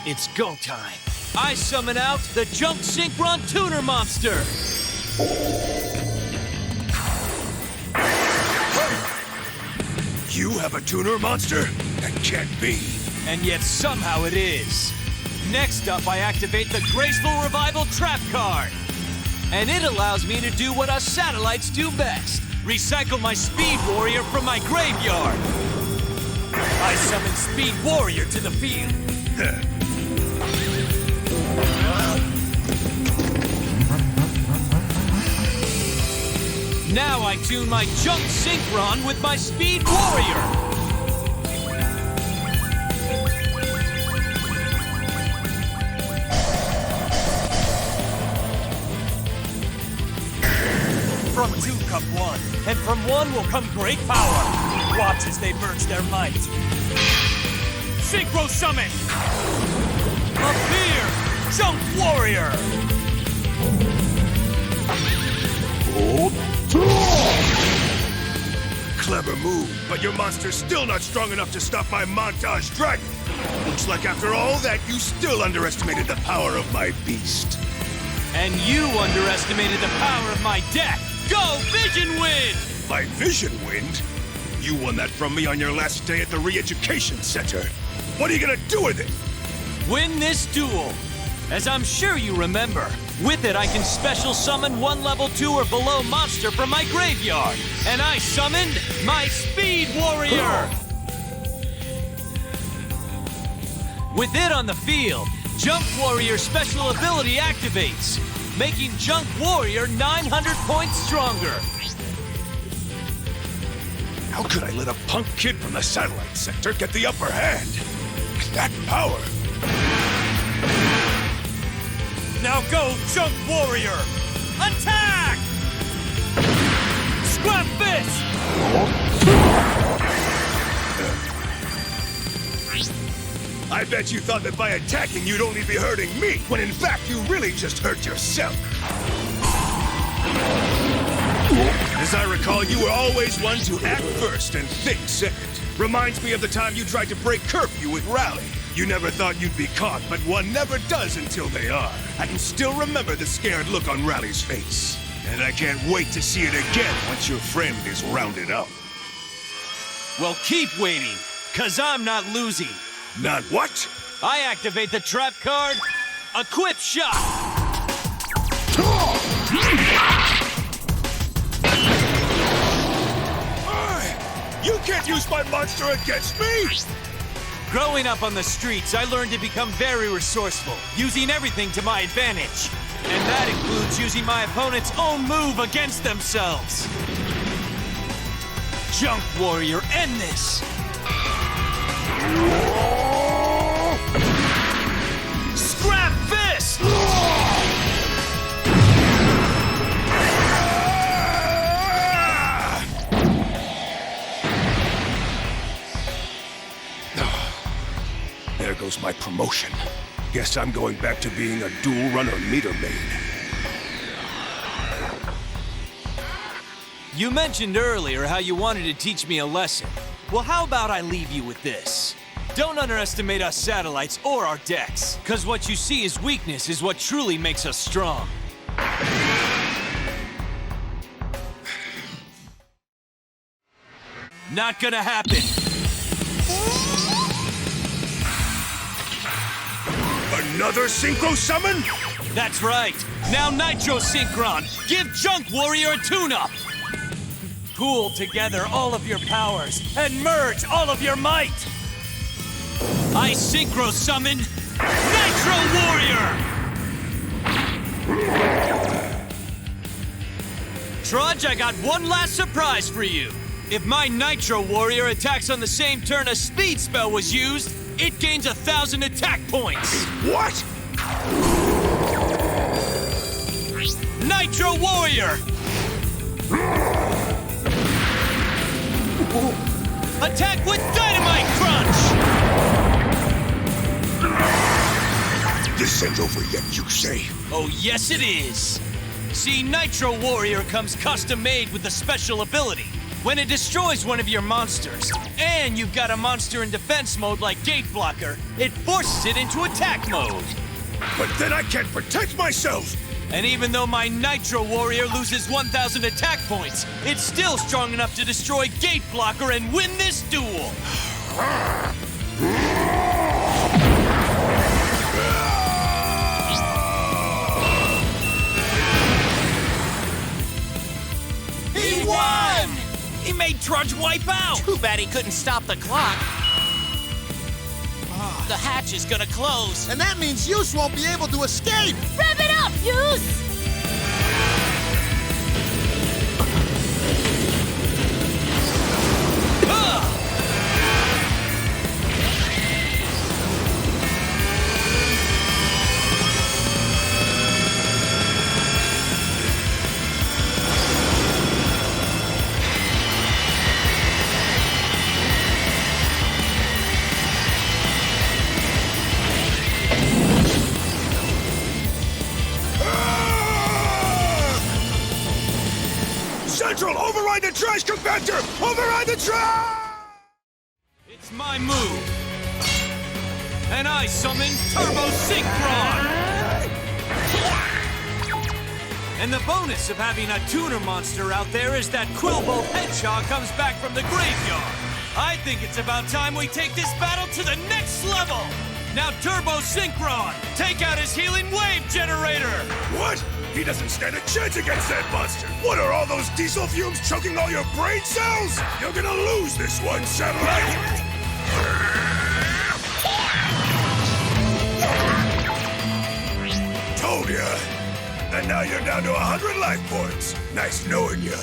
It's go time. I summon out the Junk Synchron Tuner Monster! You have a tuner monster? That can't be. And yet somehow it is. Next up, I activate the Graceful Revival Trap card. And it allows me to do what us satellites do best. Recycle my Speed Warrior from my graveyard. I summon Speed Warrior to the field. Now I tune my Junk Synchron with my Speed Warrior. From two come one, and from one will come great power. Watch as they merge their might. Synchro Summon! Appear, Junk Warrior! Clever move, but your monster's still not strong enough to stop my Montage Dragon. Looks like after all that, you still underestimated the power of my beast. And you underestimated the power of my deck! Go, Vision Wind! My Vision Wind? You won that from me on your last day at the Re-Education Center. What are you gonna do with it? Win this duel! As I'm sure you remember, with it I can special summon one level 2 or below monster from my graveyard. And I summoned my Speed Warrior! With it on the field, Junk Warrior special ability activates, making Junk Warrior 900 points stronger. How could I let a punk kid from the satellite sector get the upper hand? That power! Now go, Junk Warrior! Attack! Scrap Fist! I bet you thought that by attacking you'd only be hurting me, when in fact you really just hurt yourself. As I recall, you were always one to act first and think second. Reminds me of the time you tried to break curfew with Rally. You never thought you'd be caught, but one never does until they are. I can still remember the scared look on Rally's face. And I can't wait to see it again once your friend is rounded up. Well, keep waiting, 'cause I'm not losing. Not what? I activate the trap card, Equip Shot! You can't use my monster against me! Growing up on the streets, I learned to become very resourceful, using everything to my advantage. And that includes using my opponent's own move against themselves. Junk Warrior, end this! Scrap Fist! There goes my promotion. Guess I'm going back to being a dual runner meter maid. You mentioned earlier how you wanted to teach me a lesson. Well, how about I leave you with this? Don't underestimate us satellites or our decks, because what you see as weakness is what truly makes us strong. Not gonna happen. Another Synchro Summon? That's right. Now Nitro Synchron. Give Junk Warrior a tune-up. Pool together all of your powers and merge all of your might. I Synchro Summon Nitro Warrior! Trudge, I got one last surprise for you. If my Nitro Warrior attacks on the same turn a speed spell was used, it gains 1,000 attack points. What? Nitro Warrior! Attack with Dynamite Crunch! This ain't over yet, Yusei. Oh, yes it is. See, Nitro Warrior comes custom-made with a special ability. When it destroys one of your monsters, and you've got a monster in defense mode like Gate Blocker, it forces it into attack mode. But then I can't protect myself! And even though my Nitro Warrior loses 1,000 attack points, it's still strong enough to destroy Gate Blocker and win this duel! He won! He made Trudge wipe out! Too bad he couldn't stop the clock. The hatch is gonna close. And that means Yus won't be able to escape! Rev it up, Yus! Central, override the trash compactor! Override the trash! It's my move! And I summon Turbo Synchron! And the bonus of having a tuner monster out there is that Quillbolt Hedgehog comes back from the graveyard. I think it's about time we take this battle to the next level! Now Turbo Synchron, take out his healing wave generator! What? He doesn't stand a chance against that monster! What are all those diesel fumes choking all your brain cells? You're gonna lose this one, Satellite! Told ya! And now you're down to 100 life points. Nice knowing ya.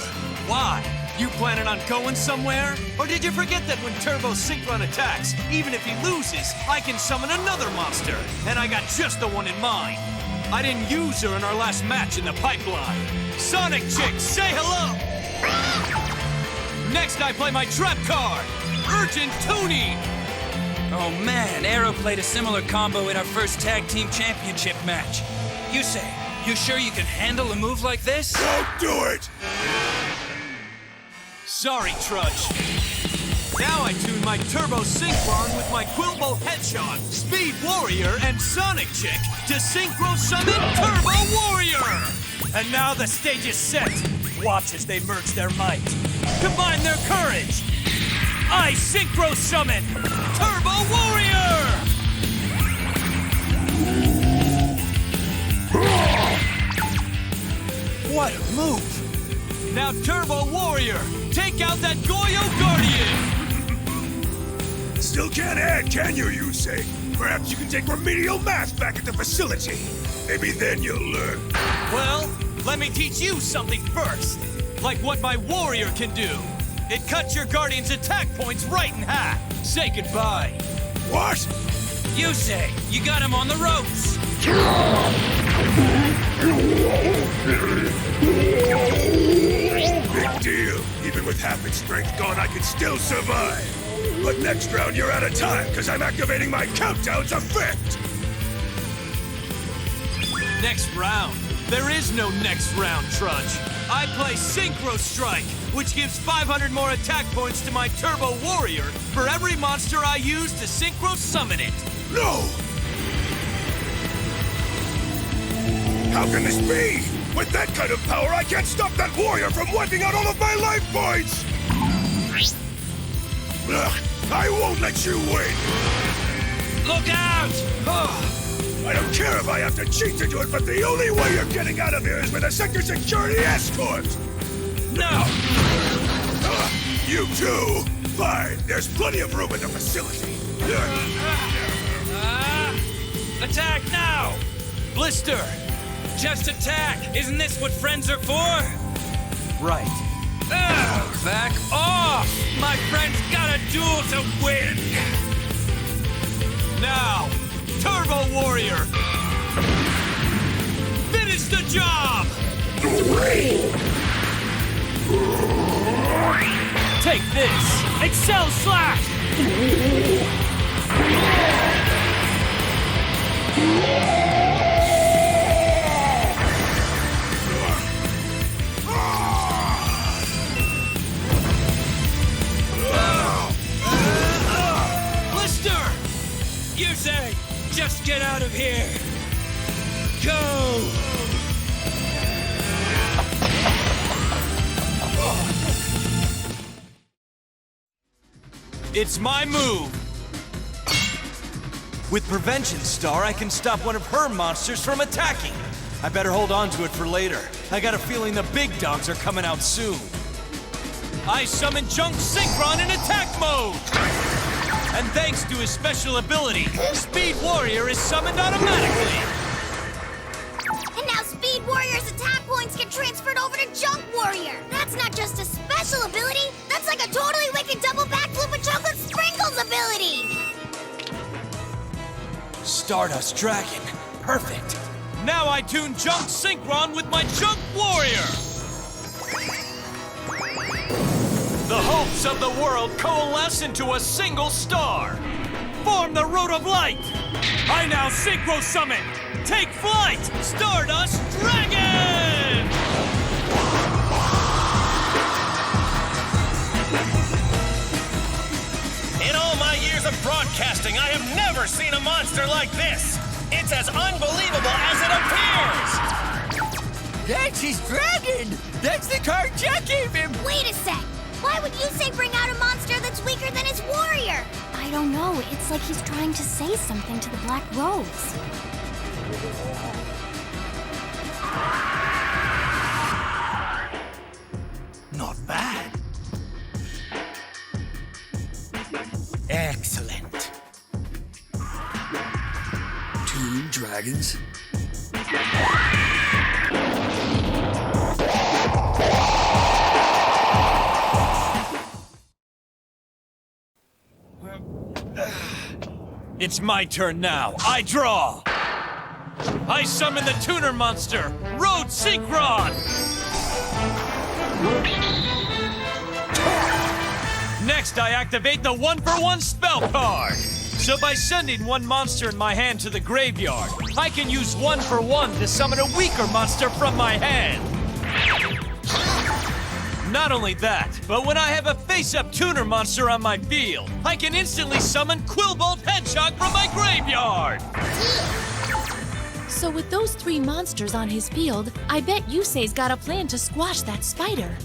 Why? You planning on going somewhere? Or did you forget that when Turbo Synchron attacks, even if he loses, I can summon another monster? And I got just the one in mind. I didn't use her in our last match in the pipeline. Sonic Chick, say hello! Next I play my trap card, Urgent Tuning! Oh man, Arrow played a similar combo in our first tag team championship match. Yusei, you sure you can handle a move like this? Don't do it! Sorry, Trudge. Now I tune my Turbo Synchron with my Quillbolt Hedgehog, Speed Warrior, and Sonic Chick to Synchro Summon Turbo Warrior! And now the stage is set. Watch as they merge their might. Combine their courage. I Synchro Summon Turbo Warrior! What a move! Now Turbo Warrior, take out that Yugioh Guardian! Still can't add, can you, Yusei? Perhaps you can take remedial math back at the facility. Maybe then you'll learn. Well, let me teach you something first. Like what my warrior can do. It cuts your guardian's attack points right in half. Say goodbye. What? Yusei, you got him on the ropes! Big deal. Even with half its strength gone, I can still survive. But next round you're out of time, because I'm activating my countdown's effect. Next round? There is no next round, Trudge. I play Synchro Strike, which gives 500 more attack points to my Turbo Warrior for every monster I use to Synchro Summon it. No! How can this be? With that kind of power, I can't stop that warrior from wiping out all of my life points! Ugh, I won't let you win! Look out! I don't care if I have to cheat to do it, but the only way you're getting out of here is with a sector security escort! No! You too? Fine, there's plenty of room in the facility. Attack now! Blister! Just attack! Isn't this what friends are for? Right. Back off! My friend's got a duel to win! Now, Turbo Warrior! Finish the job! Take this! Excel Slash! Yusei! Just get out of here! Go! It's my move! With Prevention Star, I can stop one of her monsters from attacking. I better hold on to it for later. I got a feeling the big dogs are coming out soon. I summon Junk Synchron in attack mode! And thanks to his special ability, Speed Warrior is summoned automatically! And now Speed Warrior's attack points get transferred over to Junk Warrior! That's not just a special ability, that's like a totally wicked double backflip with chocolate sprinkles ability! Stardust Dragon. Perfect. Now I tune Junk Synchron with my Junk Warrior! The hopes of the world coalesce into a single star. Form the Road of Light. I now Synchro summon. Take flight, Stardust Dragon! In all my years of broadcasting, I have never seen a monster like this. It's as unbelievable as it appears. That's his dragon! That's the card Jack gave him! Wait a sec! Why would Yusei bring out a monster that's weaker than his warrior? I don't know. It's like he's trying to say something to the Black Rose. Not bad. Excellent. 2 dragons. It's my turn now. I draw. I summon the tuner monster, Road Synchron. Next, I activate the 1-for-1 spell card. So by sending one monster in my hand to the graveyard, I can use 1-for-1 to summon a weaker monster from my hand. Not only that, but when I have a face-up tuner monster on my field, I can instantly summon Quillbolt Hedgehog from my graveyard! So with those 3 monsters on his field, I bet Yusei's got a plan to squash that spider.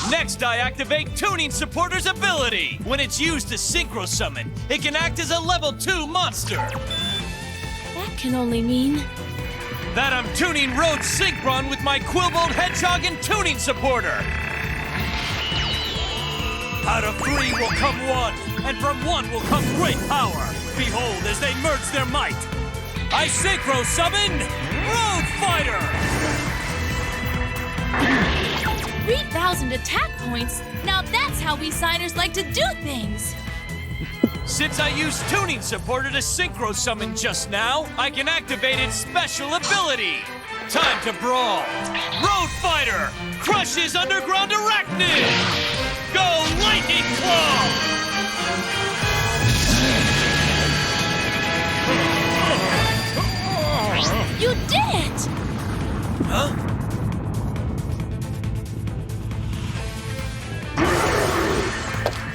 Next, I activate Tuning Supporter's ability. When it's used to Synchro summon, it can act as a level 2 monster. That can only mean... that I'm tuning Road Synchron with my Quillbolt Hedgehog and Tuning Supporter. Out of 3 will come 1, and from 1 will come great power. Behold, as they merge their might, I Synchro summon Road Fighter! 3,000 attack points? Now that's how we signers like to do things! Since I used Tuning Supporter to Synchro summon just now, I can activate its special ability. Time to brawl. Road Fighter crushes Underground Arachnid! Go Lightning Claw! You did it! Huh?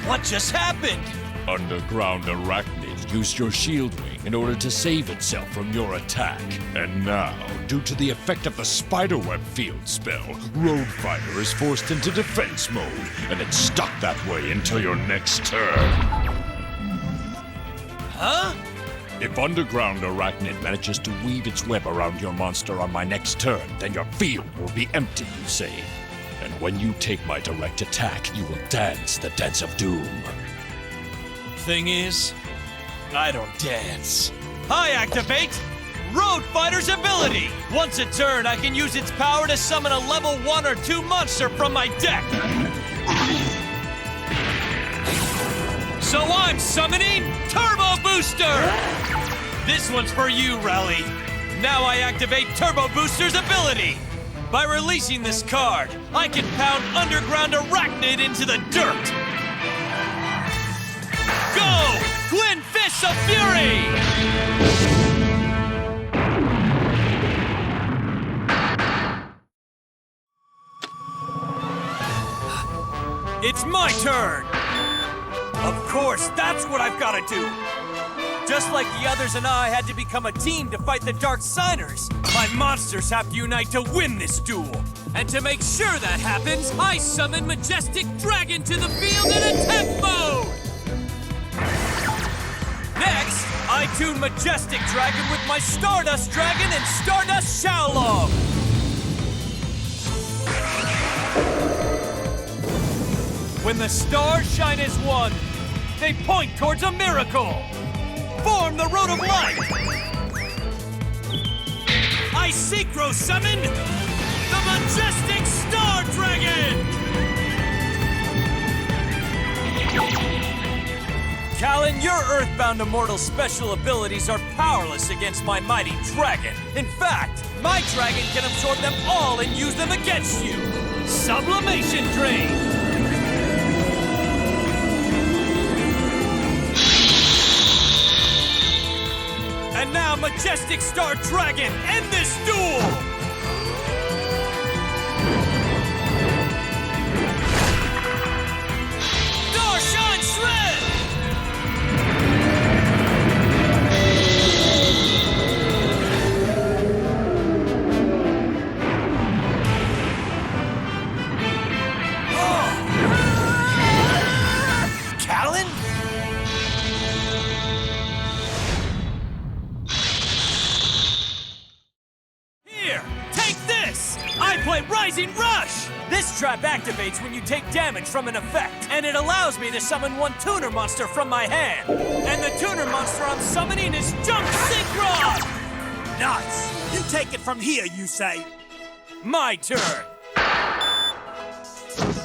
What just happened? Underground Arachnid used your shield wing in order to save itself from your attack. And now, due to the effect of the spiderweb field spell, Road Fighter is forced into defense mode, and it's stuck that way until your next turn. Huh? If Underground Arachnid manages to weave its web around your monster on my next turn, then your field will be empty, you say. And when you take my direct attack, you will dance the Dance of Doom. Thing is, I don't dance. I activate Road Fighter's ability. Once a turn, I can use its power to summon a level 1 or 2 monster from my deck. So I'm summoning Turbo Booster! This one's for you, Rally. Now I activate Turbo Booster's ability. By releasing this card, I can pound Underground Arachnid into the dirt. Go! Twin Fists of Fury! It's my turn! Of course, that's what I've got to do! Just like the others and I had to become a team to fight the Dark Signers, my monsters have to unite to win this duel. And to make sure that happens, I summon Majestic Dragon to the field in attack mode! Next, I tune Majestic Dragon with my Stardust Dragon and Stardust Xiaolong. When the stars shine as one, they point towards a miracle. Form the Road of Light. I Synchro summon the Majestic Star Dragon! Callan, your Earthbound Immortal special abilities are powerless against my mighty dragon. In fact, my dragon can absorb them all and use them against you. Sublimation Drain! And now, Majestic Star Dragon, end this duel! Darshan Shred! Callan? Rising Rush! This trap activates when you take damage from an effect, and it allows me to summon one tuner monster from my hand. And the tuner monster I'm summoning is Junk Synchron! Nuts! You take it from here, Yusei. My turn.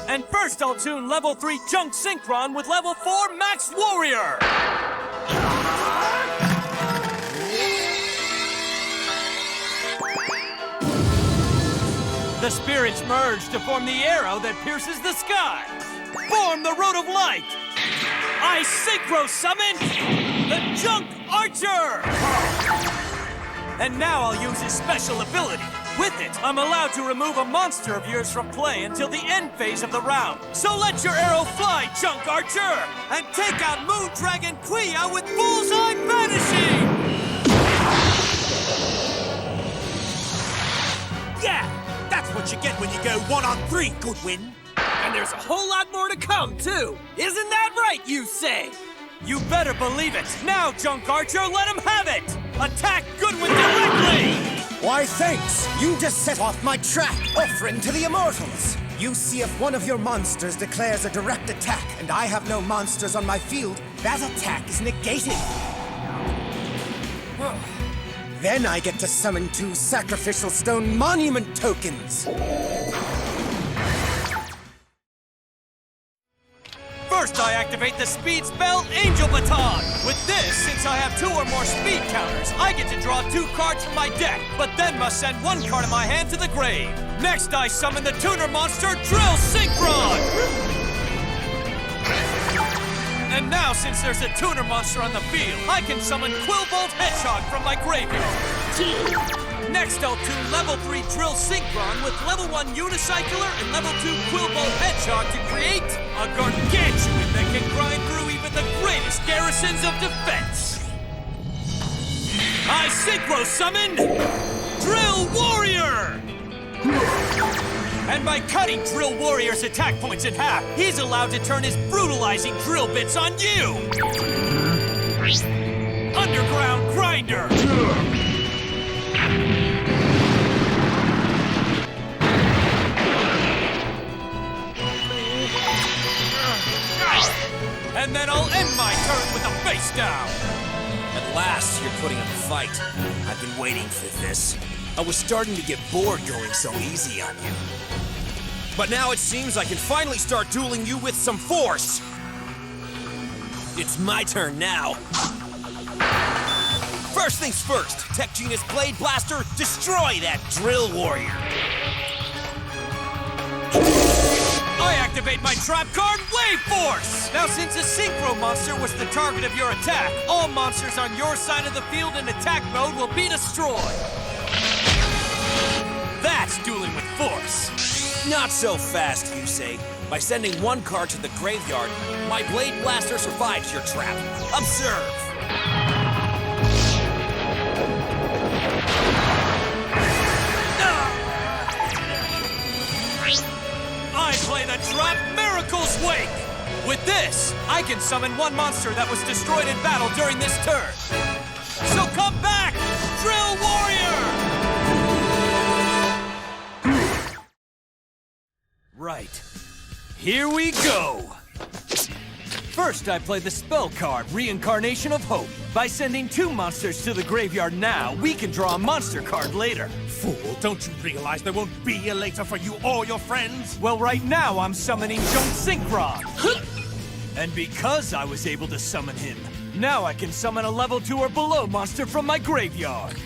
And first I'll tune level 3 Junk Synchron with level 4 Max Warrior! The spirits merge to form the arrow that pierces the sky. Form the Road of Light. I Synchro summon the Junk Archer. And now I'll use his special ability. With it, I'm allowed to remove a monster of yours from play until the end phase of the round. So let your arrow fly, Junk Archer, and take out Moon Dragon Kuya with Bullseye Vanishing. Yeah! That's what you get when you go 1-on-3, Goodwin. And there's a whole lot more to come, too. Isn't that right, Yusei? You better believe it. Now, Junk Archer, let him have it. Attack Goodwin directly. Why, thanks. You just set off my trap, offering to the Immortals. You see, if one of your monsters declares a direct attack and I have no monsters on my field, that attack is negated. Then I get to summon 2 Sacrificial Stone Monument tokens. First, I activate the speed spell Angel Baton. With this, since I have 2 or more speed counters, I get to draw 2 cards from my deck, but then must send 1 card of my hand to the grave. Next, I summon the tuner monster Drill Synchron. And now, since there's a tuner monster on the field, I can summon Quillbolt Hedgehog from my graveyard. Next, I'll tune level 3 Drill Synchron with level 1 Unicycler and level 2 Quillbolt Hedgehog to create a gargantuan that can grind through even the greatest garrisons of defense. I Synchro summon Drill Warrior! And by cutting Drill Warrior's attack points in half, he's allowed to turn his brutalizing drill bits on you! Underground Grinder! And then I'll end my turn with a face down! At last, you're putting up a fight. I've been waiting for this. I was starting to get bored going so easy on you. But now it seems I can finally start dueling you with some force! It's my turn now. First things first, Tech Genius Blade Blaster, destroy that Drill Warrior! I activate my trap card, Wave Force! Now, since a Synchro monster was the target of your attack, all monsters on your side of the field in attack mode will be destroyed. That's dueling with force. Not so fast, Yusei. By sending 1 card to the graveyard, my Blade Blaster survives your trap. Observe! gonna drop Miracle's Wake! With this, I can summon one monster that was destroyed in battle during this turn. So come back, Drill Warrior! Right. Here we go! First, I play the spell card, Reincarnation of Hope. By sending 2 monsters to the graveyard now, we can draw a monster card later. Fool, don't you realize there won't be a later for you or your friends? Well, right now I'm summoning Synchron. And because I was able to summon him, now I can summon a level 2 or below monster from my graveyard.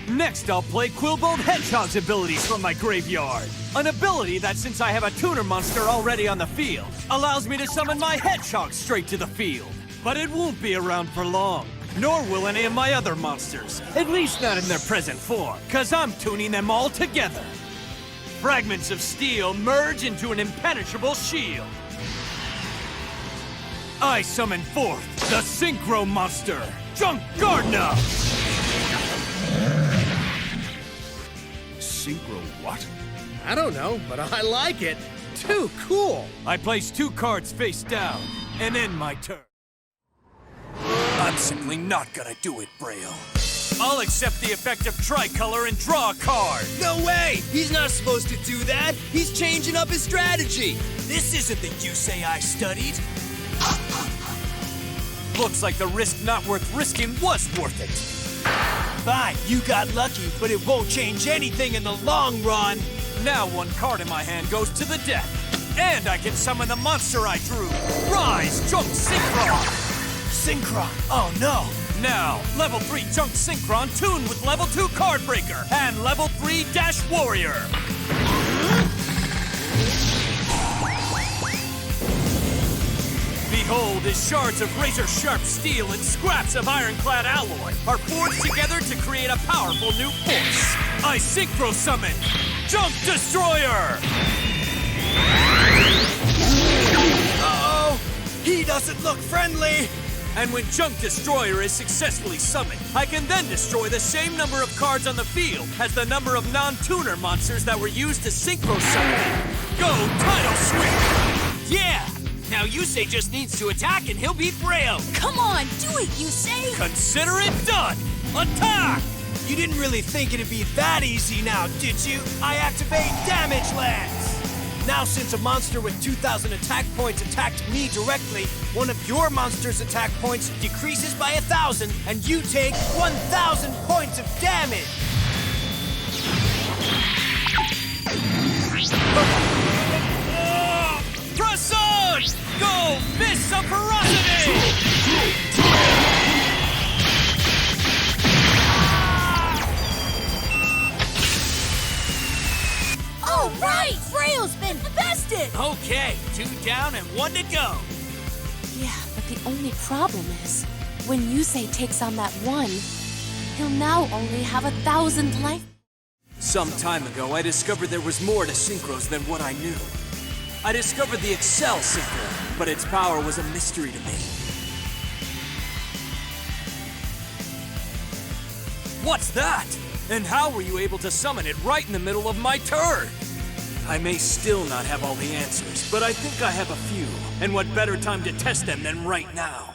Next, I'll play Quillbolt Hedgehog's abilities from my graveyard. An ability that, since I have a tuner monster already on the field, allows me to summon my Hedgehog straight to the field. But it won't be around for long, nor will any of my other monsters. At least not in their present form, cause I'm tuning them all together. Fragments of steel merge into an impenetrable shield. I summon forth the Synchro monster, Gardna! Synchro what? I don't know, but I like it. Too cool. I place 2 cards face down and end my turn. I'm simply not gonna do it, Braille. I'll accept the effect of tricolor and draw a card. No way! He's not supposed to do that! He's changing up his strategy! This isn't the Yusei I studied! Looks like the risk not worth risking was worth it. Fine, you got lucky, but it won't change anything in the long run! Now 1 card in my hand goes to the deck. And I can summon the monster I drew. Rise, Junk Synchron! Synchron! Oh no! Now, level 3 Junk Synchron tuned with level 2 Card Breaker and level 3 Dash Warrior. Behold, as shards of razor-sharp steel and scraps of ironclad alloy are forged together to create a powerful new force. I Synchro summon Junk Destroyer! Uh-oh! He doesn't look friendly! And when Junk Destroyer is successfully summoned, I can then destroy the same number of cards on the field as the number of non-tuner monsters that were used to Synchro summon him. Go Tidal Sweep! Yeah! Now Yusei just needs to attack and he'll beat Braille! Come on, do it, Yusei! Consider it done! Attack! You didn't really think it'd be that easy now, did you? I activate Damage Lance! Now since a monster with 2,000 attack points attacked me directly, one of your monster's attack points decreases by 1,000 and you take 1,000 points of damage! Press on! Go! Miss of Ferocity! Oh, right! Braille's been bested! Okay, 2 down and 1 to go. Yeah, but the only problem is, when Yusei takes on that 1, he'll now only have 1,000 life. Some time ago, I discovered there was more to Synchros than what I knew. I discovered the Excel Synchro, but its power was a mystery to me. What's that? And how were you able to summon it right in the middle of my turn? I may still not have all the answers, but I think I have a few. And what better time to test them than right now?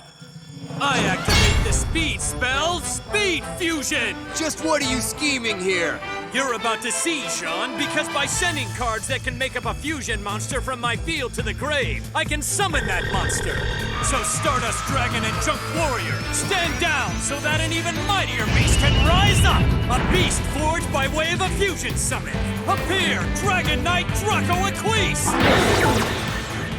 I activate the speed spell, Speed Fusion! Just what are you scheming here? You're about to see, Sean, because by sending cards that can make up a fusion monster from my field to the grave, I can summon that monster. So Stardust Dragon and Junk Warrior, stand down so that an even mightier beast can rise up! A beast forged by way of a fusion summon! Appear, Dragon Knight Draco-Equiste!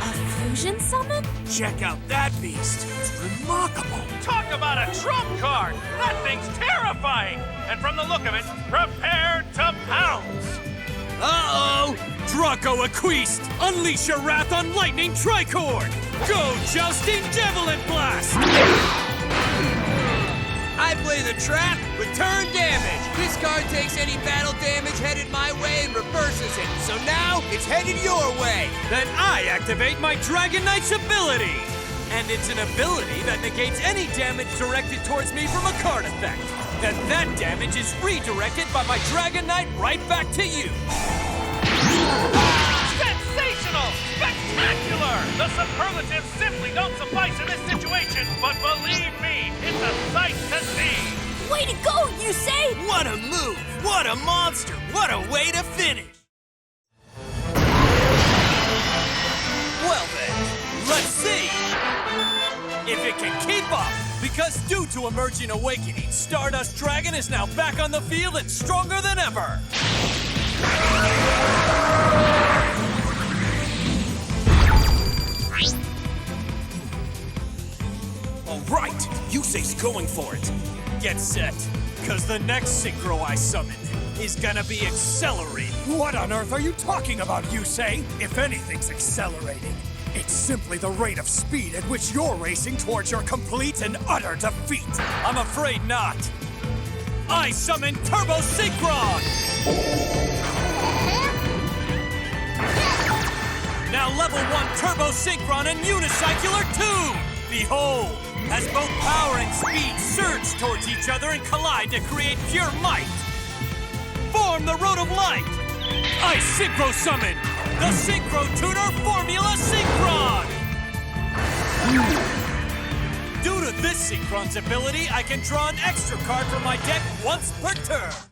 A fusion summon? Check out that beast. It's remarkable. Talk about a trump card! That thing's terrifying! And from the look of it, prepare to pounce! Uh-oh! Draco-Equiste, unleash your wrath on Lightning Tricord! Go, Jousting Javelin Blast! I play the trap, return damage. This card takes any battle damage headed my way and reverses it. So now, it's headed your way. Then I activate my Dragon Knight's ability! And it's an ability that negates any damage directed towards me from a card effect. then that damage is redirected by my Dragon Knight right back to you. Sensational! Spectacular! The superlatives simply don't suffice in this situation, but believe me, it's a sight to see! Way to go, Yusei! What a move! What a monster! What a way to finish! Well then, let's see if it can keep up! Because due to Emerging Awakening, Stardust Dragon is now back on the field and stronger than ever! Alright, Yusei's going for it. Get set, because the next Synchro I summon is gonna be accelerating. What on earth are you talking about, Yusei? If anything's accelerating, it's simply the rate of speed at which you're racing towards your complete and utter defeat. I'm afraid not. I summon Turbo Synchron! Now level 1 Turbo Synchron and Unicycular 2! Behold, as both power and speed surge towards each other and collide to create pure might. Form the Road of Light! I Synchro summon the Synchro Tuner Formula Synchron! Due to this Synchron's ability, I can draw an extra card from my deck once per turn.